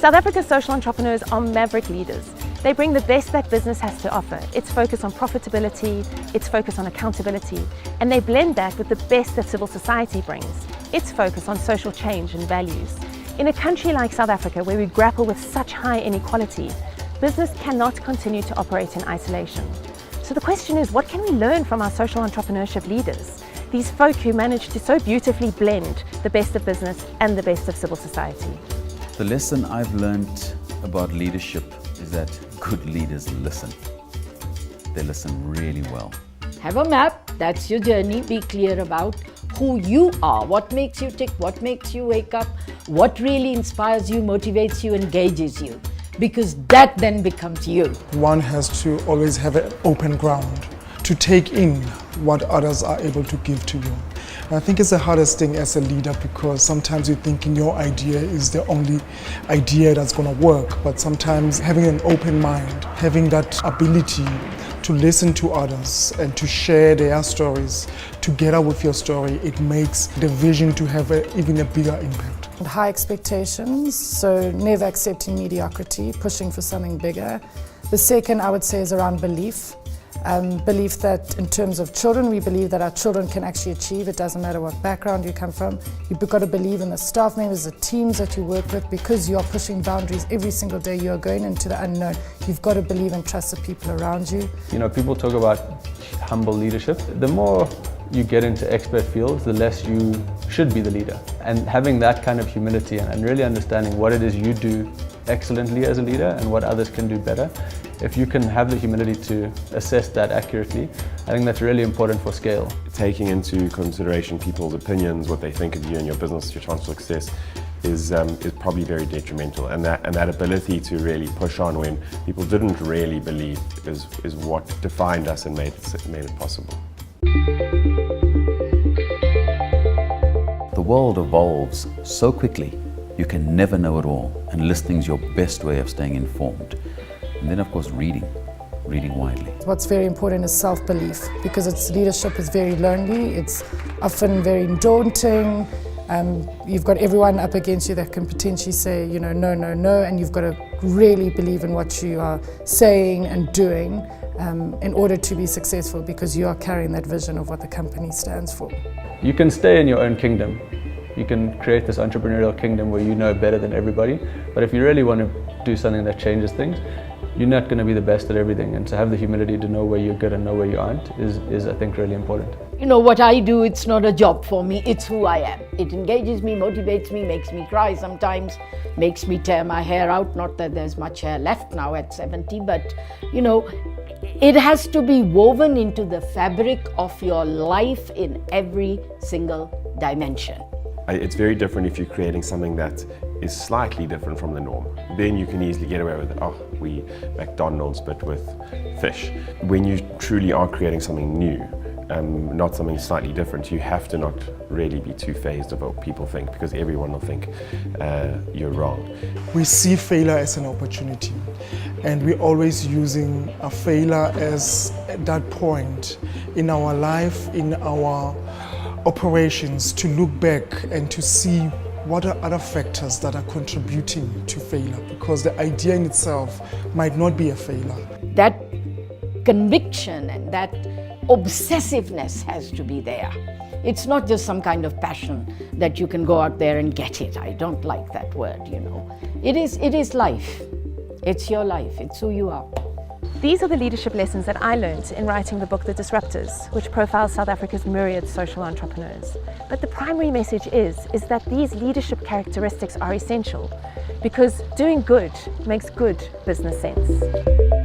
South Africa's social entrepreneurs are maverick leaders. They bring the best that business has to offer. It's focused on profitability, it's focused on accountability, and they blend that with the best that civil society brings. It's focused on social change and values. In a country like South Africa, where we grapple with such high inequality, business cannot continue to operate in isolation. So the question is, what can we learn from our social entrepreneurship leaders? These folk who manage to so beautifully blend the best of business and the best of civil society. The lesson I've learned about leadership is that good leaders listen. They listen really well. Have a map, that's your journey. Be clear about who you are, what makes you tick, what makes you wake up, what really inspires you, motivates you, engages you. Because that then becomes you. One has to always have an open ground to take in what others are able to give to you. And I think it's the hardest thing as a leader, because sometimes you're thinking your idea is the only idea that's going to work, but sometimes having an open mind, having that ability to listen to others and to share their stories together with your story, it makes the vision to have even a bigger impact. High expectations, so never accepting mediocrity, pushing for something bigger. The second, I would say, is around belief. Belief that in terms of children, we believe that our children can actually achieve. It doesn't matter what background you come from. You've got to believe in the staff members, the teams that you work with, because you are pushing boundaries every single day. You are going into the unknown. You've got to believe and trust the people around you. You know, people talk about humble leadership. The more you get into expert fields, the less you should be the leader. And having that kind of humility and really understanding what it is you do excellently as a leader and what others can do better, if you can have the humility to assess that accurately, I think that's really important for scale. Taking into consideration people's opinions, what they think of you and your business, your chance of success, is probably very detrimental. And that ability to really push on when people didn't really believe is what defined us and made it possible. The world evolves so quickly, you can never know it all, and listening's your best way of staying informed. And then, of course, reading widely. What's very important is self-belief, because leadership is very lonely, it's often very daunting. You've got everyone up against you that can potentially say, you know, no, no, no, and you've got to really believe in what you are saying and doing in order to be successful, because you are carrying that vision of what the company stands for. You can stay in your own kingdom. You can create this entrepreneurial kingdom where you know better than everybody, but if you really want to do something that changes things, you're not going to be the best at everything, and to have the humility to know where you're good and know where you aren't is I think, really important. You know, what I do, it's not a job for me, it's who I am. It engages me, motivates me, makes me cry sometimes, makes me tear my hair out. Not that there's much hair left now at 70, but, you know, it has to be woven into the fabric of your life in every single dimension. It's very different if you're creating something that is slightly different from the norm. Then you can easily get away with it. Oh, we McDonald's but with fish. When you truly are creating something new, not something slightly different, you have to not really be too fazed of what people think, because everyone will think you're wrong. We see failure as an opportunity, and we're always using a failure as that point in our life, in our operations, to look back and to see what are other factors that are contributing to failure, because the idea in itself might not be a failure. That conviction and that obsessiveness has to be there. It's not just some kind of passion that you can go out there and get it. I don't like that word, you know. It is life. It's your life. It's who you are. These are the leadership lessons that I learned in writing the book The Disruptors, which profiles South Africa's myriad social entrepreneurs. But the primary message is that these leadership characteristics are essential, because doing good makes good business sense.